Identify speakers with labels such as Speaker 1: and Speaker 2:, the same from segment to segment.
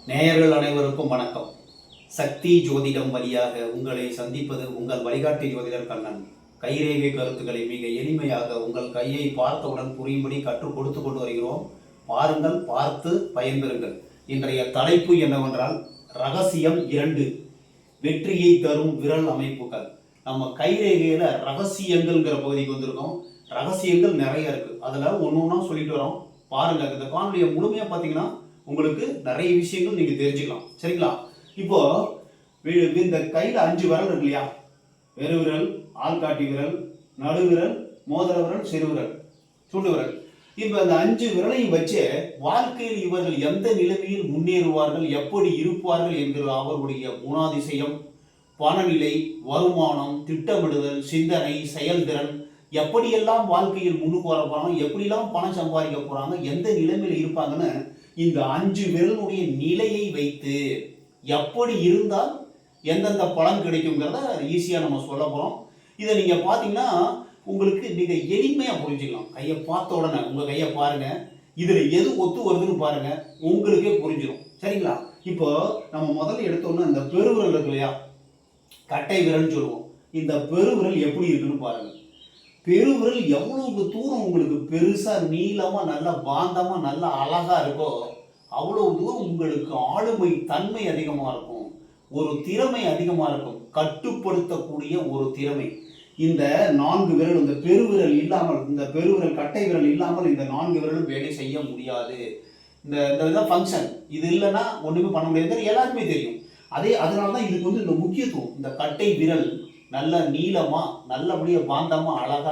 Speaker 1: நேயர்கள் அனைவருக்கும் வணக்கம். சக்தி ஜோதிடம் வழியாக உங்களை சந்திப்பது உங்கள் வழிகாட்டி ஜோதிடர் கண்ணன். கைரேகை கருத்துக்களை மிக எளிமையாக உங்கள் கையை பார்த்தவுடன் புரியும்படி கற்றுக் கொடுத்து கொண்டு வருகிறோம். பாருங்கள், பார்த்து பயன்பெறுங்கள். இன்றைய தலைப்பு என்னவென்றால் ரகசியம் 2, வெற்றியை தரும் விரல் அமைப்புகள். நம்ம கைரேகையில ரகசியங்கள்ங்கிற பகுதிக்கு வந்திருக்கோம். ரகசியங்கள் நிறைய இருக்கு. அதுல ஒன்னொன்னா சொல்லிட்டு வரோம். பாருங்க, இந்த காணொலியை முழுமையா பார்த்தீங்கன்னா உங்களுக்கு நிறைய விஷயங்கள் நீங்க தெரிஞ்சுக்கலாம். சரிங்களா? இப்போ இந்த கையில 5 விரல் இருக்கு இல்லையா? பெருவிரல், ஆள்காட்டி விரல், நடுவிரல், மோதிர விரல், சிறுவிரல், சுண்டு விரல். இப்ப அந்த 5 விரலையும் வச்சு வாழ்க்கையில் இவர்கள் எந்த நிலைமையில் முன்னேறுவார்கள், எப்படி இருப்பார்கள் என்கிற அவர்களுடைய குணாதிசயம், பணநிலை, வருமானம், திட்டமிடுதல், சிந்தனை, செயல்திறன், எப்படியெல்லாம் வாழ்க்கையில் முன்னுக்கு வர போறாங்க, எப்படிலாம் பணம் சம்பாதிக்க போறாங்க, எந்த நிலைமையில் இருப்பாங்கன்னு இந்த 5 விரலுடைய நிலையை வைத்து எப்படி இருந்தால் எந்தெந்த பலன் கிடைக்குங்கிறத ஈஸியாக நம்ம சொல்ல போகிறோம். இதை நீங்கள் பார்த்தீங்கன்னா உங்களுக்கு மிக எளிமையாக புரிஞ்சுக்கலாம். கையை பார்த்த உடனே உங்கள் கையை பாருங்கள், இதில் எது ஒத்து வருதுன்னு பாருங்கள், உங்களுக்கே புரிஞ்சிடும். சரிங்களா? இப்போ நம்ம முதல்ல எடுத்தோம்னா இந்த பெருவிரல் இருக்கு இல்லையா, கட்டை விரல்னு சொல்லுவோம். இந்த பெருவிரல் எப்படி இருக்குன்னு பாருங்கள். பெருவிரல் எவ்வளவு தூரம் உங்களுக்கு பெருசா நீளமா நல்லா பாந்தமா நல்லா அழகா இருக்கோ அவ்வளவு தூரம் உங்களுக்கு ஆளுமை தன்மை அதிகமா இருக்கும், ஒரு திறமை அதிகமா இருக்கும், கட்டுப்படுத்தக்கூடிய ஒரு திறமை. இந்த 4 விரல், இந்த பெருவிரல் இல்லாமல், இந்த பெருவிரல் கட்டை விரல் இல்லாமல் இந்த 4 விரலும் வேலை செய்ய முடியாது. இந்த ஃபங்க்ஷன் இது இல்லைன்னா ஒண்ணுமே பண்ண முடியாது, எல்லாருக்குமே தெரியும். அதனாலதான் இதுக்கு இந்த முக்கியத்துவம். இந்த கட்டை விரல் நல்ல நீளமா நல்லபடியா பாந்தமா அழகா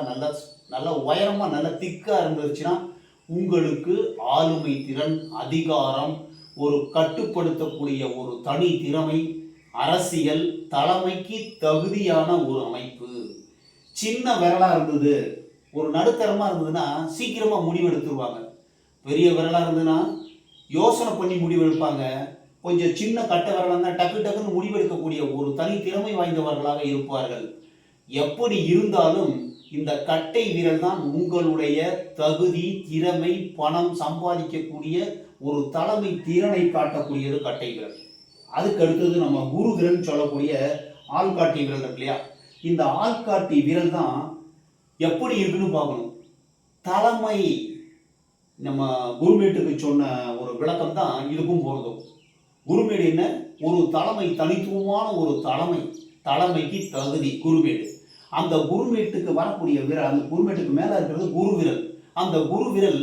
Speaker 1: நல்ல உயரமா நல்ல திக்கா இருந்துச்சுன்னா உங்களுக்கு ஆளுமை திறன், அதிகாரம், ஒரு கட்டுப்படுத்தக்கூடிய ஒரு தனி திறமை, அரசியல் தலைமைக்கு தகுதியான ஒரு அமைப்பு. சின்ன விரலா இருந்தது, ஒரு நடுத்தரமா இருந்ததுன்னா சீக்கிரமா முடிவெடுத்துருவாங்க. பெரிய விரலா இருந்ததுன்னா யோசனை பண்ணி முடிவெடுப்பாங்க. கொஞ்சம் சின்ன கட்டை விரலாக டக்குன்னு முடிவெடுக்கக்கூடிய ஒரு தனி திறமை வாய்ந்தவர்களாக இருப்பார்கள். எப்படி இருந்தாலும் இந்த கட்டை விரல் தான் உங்களுடைய தகுதி, திறமை, பணம் சம்பாதிக்கக்கூடிய ஒரு தலைமை திறனை காட்டக்கூடியது கட்டை விரல். அதுக்கு அடுத்தது நம்ம குரு விரல் சொல்லக்கூடிய ஆள்காட்டி விரல் இருக்கு இல்லையா? இந்த ஆள்காட்டி விரல் தான் எப்படி இருக்குன்னு பார்க்கணும். தலைமை, நம்ம குருமேட்டுக்கு சொன்ன ஒரு விளக்கம் தான் இதுக்கும் பொருந்தும். குருமேடு என்ன? ஒரு தலைமை, தனித்துவமான ஒரு தலைமைக்கு தகுதி குருமேடு. அந்த குருமேட்டுக்கு வரக்கூடிய விரல், அந்த குருமேட்டுக்கு மேல இருக்கிறது குரு விரல். அந்த குரு விரல்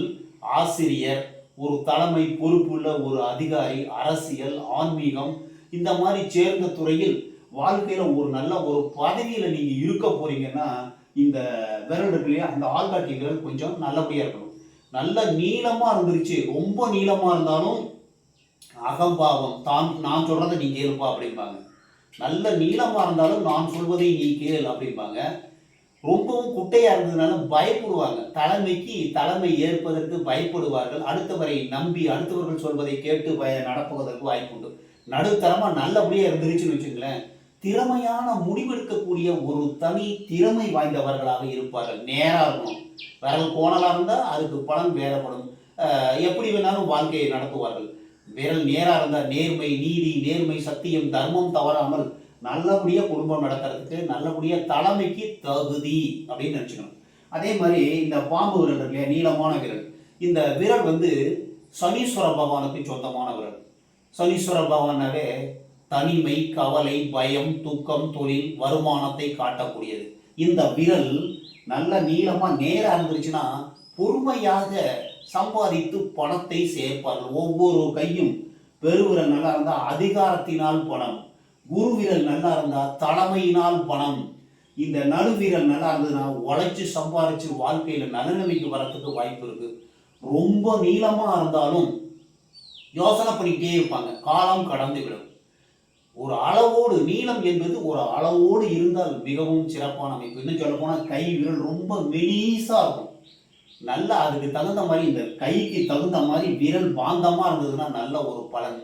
Speaker 1: ஆசிரியர், ஒரு தலைமை பொறுப்புள்ள ஒரு அதிகாரி, அரசியல், ஆன்மீகம், இந்த மாதிரி சேர்ந்த துறையில் வாழ்க்கையில ஒரு நல்ல ஒரு பதவியில நீங்க இருக்க போறீங்கன்னா இந்த விரல் இருக்கு இல்லையா, அந்த ஆள்காட்டி விரல் கொஞ்சம் நல்லபடியா இருக்கணும். நல்ல நீளமா இருந்துருச்சு, ரொம்ப நீளமா இருந்தாலும் அகம்பாவம், நான் சொல்றதை நீ கேளுப்பா அப்படிம்பாங்க. நல்ல நீளமா இருந்தாலும் நான் சொல்வதை நீ கேள் அப்படிம்பாங்க. ரொம்பவும் குட்டையா இருந்ததுனால பயப்படுவாங்க. தலைமை ஏற்பதற்கு பயப்படுவார்கள். அடுத்தவரை நம்பி அடுத்தவர்கள் சொல்வதை கேட்டு நடப்பதற்கு வாய்ப்புண்டு. நடுத்தரமா நல்லபடியா இருந்துருச்சுன்னு வச்சுங்களேன், திறமையான முடிவெடுக்கக்கூடிய ஒரு தனி திறமை வாய்ந்தவர்களாக இருப்பார்கள். நேரா இருக்கணும். விரல் கோணலா இருந்தா அதுக்கு பலன் வேறப்படும். எப்படி வேணாலும் வாழ்க்கையை நடத்துவார்கள். விரல் நேரா இருந்தா நேர்மை, நீதி, நேர்மை, சத்தியம், தர்மம் தவறாமல் நல்லபடியா குடும்பம் நடத்துறதுக்கு, நல்லபடியா தலைமைக்கு தகுதி அப்படின்னு நினைச்சுக்கணும். அதே மாதிரி இந்த பாம்பு விரல் இருக்கு இல்லையா, நீளமான விரல். இந்த விரல் சனீஸ்வர பகவானுக்கு சொந்தமான விரல். சனீஸ்வர பகவானாவே தனிமை, கவலை, பயம், துக்கம், தொழில், வருமானத்தை காட்டக்கூடியது. இந்த விரல் நல்ல நீளமா நேரா இருந்துச்சுன்னா பொறுமையாக சம்பாதித்து பணத்தை சேர்ப்பார்கள். ஒவ்வொரு கையும், பெருவிரல் நல்லா இருந்தா அதிகாரத்தினால் பணம், குருவிரல் நல்லா இருந்தா தலைமையினால் பணம், இந்த நடுவிரல் நல்லா இருந்ததுன்னா உழைச்சு சம்பாதிச்சு வாழ்க்கையில நலநிலைக்கு வரத்துக்கு வாய்ப்பு இருக்கு. ரொம்ப நீளமா இருந்தாலும் யோசனை பண்ணிக்கிட்டே இருப்பாங்க, காலம் கடந்து விடும். ஒரு அளவோடு, நீளம் என்பது ஒரு அளவோடு இருந்தால் மிகவும் சிறப்பான அமைப்பு. இன்னும் சொல்ல போனா கை விரல் ரொம்ப மெலிசா இருக்கும். நல்லா அதுக்கு தகுந்த மாதிரி, இந்த கைக்கு தகுந்த மாதிரி விரல் பாந்தமா இருந்ததுன்னா நல்ல ஒரு பலன்.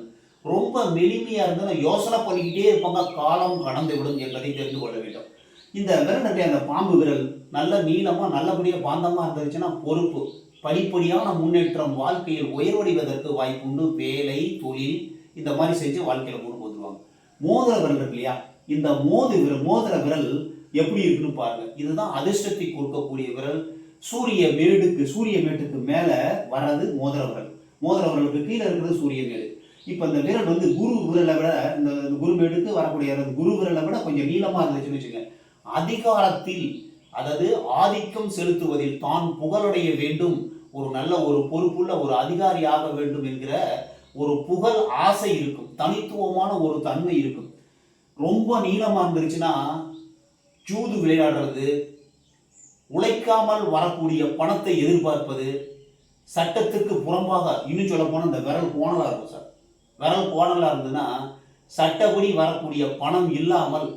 Speaker 1: ரொம்ப மெலிமையா இருந்ததுன்னா யோசனை பண்ணிக்கிட்டே இருப்பாங்க, காலம் கடந்து விடும் என்பதை தெரிந்து கொள்ள வேண்டும். இந்த விரல் அந்த பாம்பு விரல் நல்ல நீளமா நல்லபடியா பாந்தமா இருந்துச்சுன்னா பொறுப்பு, படிப்படியான முன்னேற்றம், வாழ்க்கையில் உயர்வடைவதற்கு வாய்ப்புண்டு. வேலை, தொழில், இந்த மாதிரி செஞ்சு வாழ்க்கையில் முன்னுக்கு வந்துடுவாங்க. மோதிர விரல் இருக்கு இல்லையா, இந்த மோதிர விரல் எப்படி இருக்குன்னு பாருங்க. இதுதான் அதிர்ஷ்டத்தை கொடுக்கக்கூடிய விரல். சூரிய மேட்டுக்கு மேலே வர்றது மோதிர விரல். மோதிர விரலுக்கு கீழே இருக்கிறது சூரிய மேடு. இப்போ இந்த விரல் வந்து குரு விரலை விட, இந்த குரு மேடுக்கு வரக்கூடிய குரு விரலை விட கொஞ்சம் நீளமாக இருந்துச்சுன்னு வச்சுங்க, அதிகாரத்தில், அதாவது ஆதிக்கம் செலுத்துவதில், தான் புகழடைய வேண்டும், ஒரு நல்ல ஒரு பொறுப்புள்ள ஒரு அதிகாரியாக வேண்டும் என்கிற ஒரு புகழ் ஆசை இருக்கும், தனித்துவமான ஒரு தன்மை இருக்கும். ரொம்ப நீளமாக இருந்துருச்சுன்னா ஜூது விளையாடுறது, உழைக்காமல் வரக்கூடிய பணத்தை எதிர்பார்ப்பது, சட்டத்துக்கு புறம்பாக, இன்னும் சொல்ல போனால் இந்த விரல் கோணலாக இருக்கும் சார். விரல் கோணலாக இருந்ததுன்னா சட்டப்படி வரக்கூடிய பணம் இல்லாமல்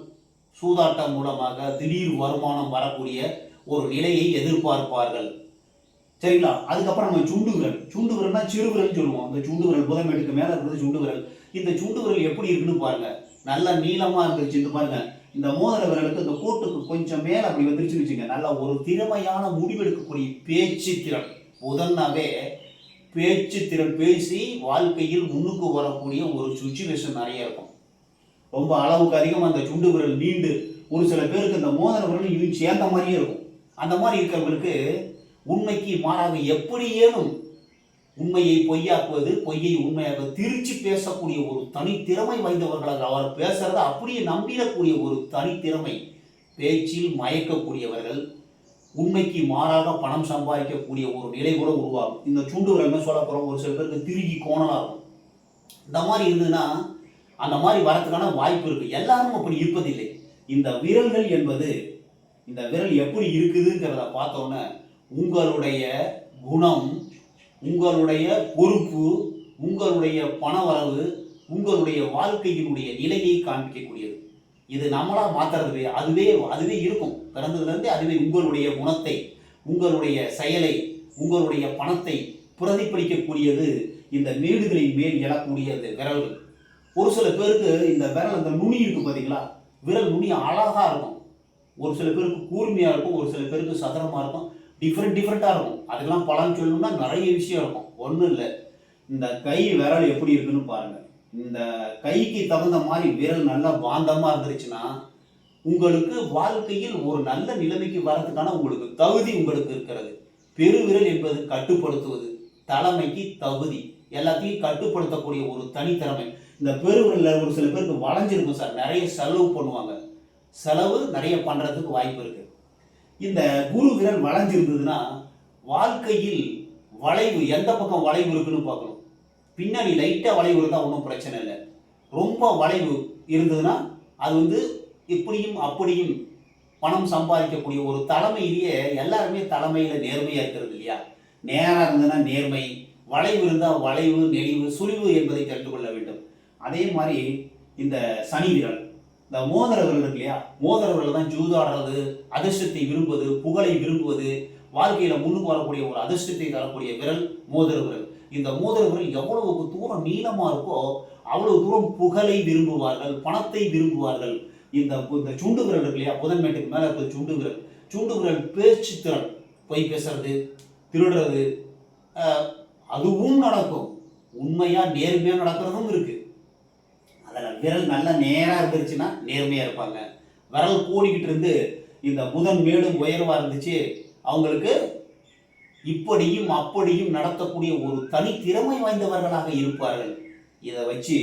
Speaker 1: சூதாட்டம் மூலமாக திடீர் வருமானம் வரக்கூடிய ஒரு நிலையை எதிர்பார்ப்பார்கள். சரிங்களா? அதுக்கப்புறம் நம்ம சுண்டு விரல்னா சிறு விரல் சொல்லுவோம். அந்த சுண்டு விரல் புதமேட்டுக்கு மேலே இருக்கிறது சுண்டு விரல். இந்த சுண்டு விரல் எப்படி இருக்குன்னு பாருங்க, நல்லா நீளமாக இருந்துச்சு. பாருங்க, இந்த மோதிர விரலுக்கு இந்த கோட்டுக்கு கொஞ்சம் மேலே அப்படி வந்துருச்சுன்னு வச்சுங்க, நல்லா ஒரு திறமையான முடிவெடுக்கக்கூடிய பேச்சு திறன். புதன்னாவே பேச்சு திறன், பேசி வாழ்க்கையில் முன்னுக்கு வரக்கூடிய ஒரு சுச்சுவேஷன் நிறைய இருக்கும். ரொம்ப அளவுக்கு அதிகமாக அந்த சுண்டு விரல் நீண்டு, ஒரு சில பேருக்கு இந்த மோதிர விரல் இன்னும் சேர்ந்த மாதிரியே இருக்கும். அந்த மாதிரி இருக்கிறவங்களுக்கு உண்மைக்கு மாறாக எப்படியேனும் உண்மையை பொய்யாக்குவது, பொய்யை உண்மையாக திரிச்சு பேசக்கூடிய ஒரு தனித்திறமை வாய்ந்தவர்களாக, அவர் பேசுறத அப்படியே நம்பிடக்கூடிய ஒரு தனித்திறமை, பேச்சில் மயக்கக்கூடியவர்கள், உண்மைக்கு மாறாக பணம் சம்பாதிக்கக்கூடிய ஒரு நிலை கூட உருவாகும். இந்த சுண்டு விரல் சொல்ல போகிறோம், ஒரு சில பேருக்கு திருகி கோணலாக இருக்கும். இந்த மாதிரி இருந்ததுன்னா அந்த மாதிரி வரதுக்கான வாய்ப்பு இருக்கு. எல்லாரும் அப்படி இருப்பதில்லை. இந்த விரல்கள் என்பது, இந்த விரல் எப்படி இருக்குதுங்கிறத பார்த்தோன்னே உங்களுடைய குணம், உங்களுடைய பொறுப்பு, உங்களுடைய பணவரவு, உங்களுடைய வாழ்க்கையினுடைய நிலையை காண்பிக்கக்கூடியது. இது நம்மளா மாத்துறது, அதுவே இருக்கும். பிறந்ததுலேருந்து அதுவே உங்களுடைய குணத்தை, உங்களுடைய செயலை, உங்களுடைய பணத்தை பிரதிபலிக்கக்கூடியது. இந்த மேடுகளின் மேல் எழக்கூடியது விரல்கள். ஒரு சில பேருக்கு இந்த விரல், அந்த நுனி இருக்கு பார்த்தீங்களா, விரல் நுனி அழகா இருக்கும். ஒரு சில பேருக்கு கூர்மையா இருக்கும், ஒரு சில பேருக்கு சதுரமா இருக்கும், டிஃப்ரெண்ட்டாக இருக்கும். அதுக்கெல்லாம் பலன் சொல்லணும்னா நிறைய விஷயம் இருக்கும். ஒன்றும் இல்லை, இந்த கை விரல் எப்படி இருக்குன்னு பாருங்க. இந்த கைக்கு தகுந்த மாதிரி விரல் நல்லா பாந்தமாக இருந்துருச்சுன்னா உங்களுக்கு வாழ்க்கையில் ஒரு நல்ல நிலைமைக்கு வரதுக்கான உங்களுக்கு தகுதி உங்களுக்கு இருக்கிறது. பெருவிரல் என்பது கட்டுப்படுத்துவது, தலைமைக்கு தகுதி, எல்லாத்தையும் கட்டுப்படுத்தக்கூடிய ஒரு தனித்திறமை. இந்த பெருவிரலில் ஒரு சில பேருக்கு வளைஞ்சிருக்கும் சார், நிறைய செலவு பண்ணுவாங்க, செலவு நிறைய பண்ணுறதுக்கு வாய்ப்பு இருக்கு. இந்த குரு விரல் வளைஞ்சிருந்ததுன்னா வாழ்க்கையில் வளைவு, எந்த பக்கம் வளைவு இருக்குன்னு பார்க்கணும். பின்னாடி லைட்டாக வளைவு இருந்தால் ஒன்றும் பிரச்சனை இல்லை. ரொம்ப வளைவு இருந்ததுன்னா அது வந்து இப்படியும் அப்படியும் பணம் சம்பாதிக்கக்கூடிய ஒரு தலைமையிலேயே, எல்லாருமே தலைமையில் நேர்மையாக இருக்கிறது இல்லையா. நேராக இருந்ததுன்னா நேர்மை, வளைவு இருந்தால் வளைவு, நெளிவு, சுழிவு என்பதை தெரிந்து கொள்ள வேண்டும். அதே மாதிரி இந்த சனி விரல், இந்த மோதிர விரல் இருக்கு இல்லையா, மோதிர விரல் தான் ஜூதாடுறது, அதிர்ஷ்டத்தை விரும்புவது, புகழை விரும்புவது, வாழ்க்கையில் முன்னுக்கு வரக்கூடிய ஒரு அதிர்ஷ்டத்தை தரக்கூடிய விரல் மோதிர விரல். இந்த மோதிர விரல் எவ்வளவுக்கு தூரம் நீளமாக இருக்கோ அவ்வளவு தூரம் புகழை விரும்புவார்கள், பணத்தை விரும்புவார்கள். இந்த சுண்டு விரல் இருக்கு இல்லையா, புதன்மேட்டுக்கு மேலே இருக்கிற சுண்டு விரல் பேச்சு திறன், பொய் பேசுறது, திருடுறது, அதுவும் நடக்கும். உண்மையாக நேர்மையாக நடக்கிறதும் இருக்கு. அதில் விரல் நல்லா நேராக இருந்துருச்சுன்னா நேர்மையாக இருப்பாங்க. விரல் கூடிக்கிட்டு இருந்து இந்த புதன் மேலும் உயர்வாக இருந்துச்சு, அவங்களுக்கு இப்படியும் அப்படியும் நடத்தக்கூடிய ஒரு தனித்திறமை வாய்ந்தவர்களாக இருப்பார்கள். இதை வச்சு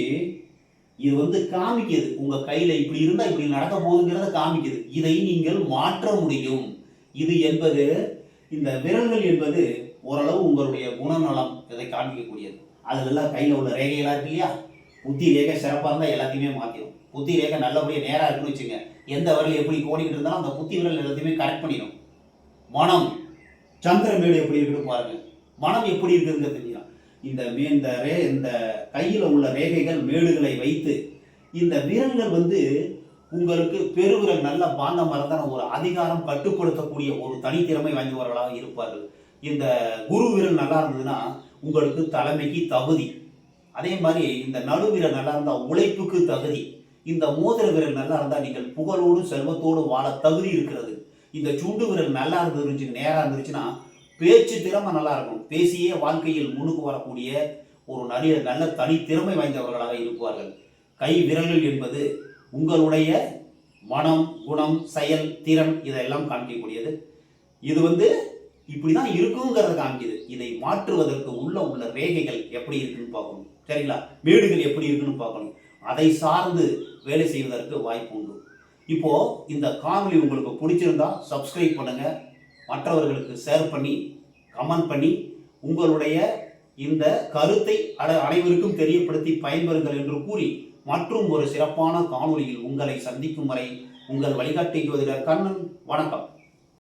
Speaker 1: இது வந்து காமிக்குது, உங்கள் கையில் இப்படி இருந்தால் இப்படி நடக்க போகுதுங்கிறத காமிக்குது. இதை நீங்கள் மாற்ற முடியும். இது என்பது, இந்த விரல்கள் என்பது ஓரளவு உங்களுடைய குணநலம் இதை காண்பிக்கக்கூடியது. அதுலெல்லாம் கையில் உள்ள ரேகைகளாக இருக்கு இல்லையா, புத்தி ரேகை சிறப்பாக இருந்தால் எல்லாத்தையுமே மாற்றிடும். புத்தி ரேகை நல்லபடியாக நேராக இருக்குன்னு வச்சுங்க, எந்த விரல் எப்படி கோடிக்கிட்டு இருந்தாலும் அந்த புத்தி விரல் எல்லாத்தையுமே கரெக்ட் பண்ணிடும். மனம், சந்திரமேடு எப்படி இருக்குன்னு பாருங்க, மனம் எப்படி இருக்குதுன்னு தெரியும். இந்த கையில் உள்ள ரேகைகள், மேடுகளை வைத்து இந்த விரல்கள் வந்து உங்களுக்கு பெருவிரல் நல்ல பாந்தமாக இருந்தால் ஒரு அதிகாரம் கட்டுப்படுத்தக்கூடிய ஒரு தனித்திறமை வாய்ந்தவர்களாக இருப்பார்கள். இந்த குரு விரல் நல்லா இருந்ததுன்னா உங்களுக்கு தலைமைக்கு தகுதி. அதே மாதிரி இந்த நடுவிரல் நல்லா இருந்தால் உழைப்புக்கு தகுதி. இந்த மோதிர விரல் நல்லா இருந்தால் நீங்கள் புகழோடு செல்வத்தோடு வாழ தகுதி இருக்கிறது. இந்த சுண்டு விரல் நல்லா இருந்துச்சு, நேராக இருந்துச்சுன்னா பேச்சு திறமை நல்லா இருக்கும், பேசியே வாழ்க்கையில் முன்னுக்கு வரக்கூடிய ஒரு நல்ல தனித்திறமை வாய்ந்தவர்களாக இருப்பார்கள். கை விரல்கள் என்பது உங்களுடைய மனம், குணம், செயல், திறன் இதெல்லாம் காண்பிக்கக்கூடியது. இது இப்படிதான் இருக்குங்கிறத காமிக்குது. இதை மாற்றுவதற்கு உள்ள ரேகைகள் எப்படி இருக்குன்னு பார்க்கணும். சரிங்களா? மேடுகள் எப்படி இருக்குன்னு பார்க்கணும். அதை சார்ந்து வேலை செய்வதற்கு வாய்ப்பு உண்டு. இப்போ இந்த காணொளி உங்களுக்கு பிடிச்சிருந்தா சப்ஸ்கிரைப் பண்ணுங்க, மற்றவர்களுக்கு ஷேர் பண்ணி கமெண்ட் பண்ணி உங்களுடைய இந்த கருத்தை அனைவருக்கும் தெரியப்படுத்தி பயன்பெறுங்கள் என்று கூறி மற்றும் ஒரு சிறப்பான காணொளியில் உங்களை சந்திக்கும் வரை உங்கள் வழிகாட்டி ஜோதிடர் கண்ணன். வணக்கம்.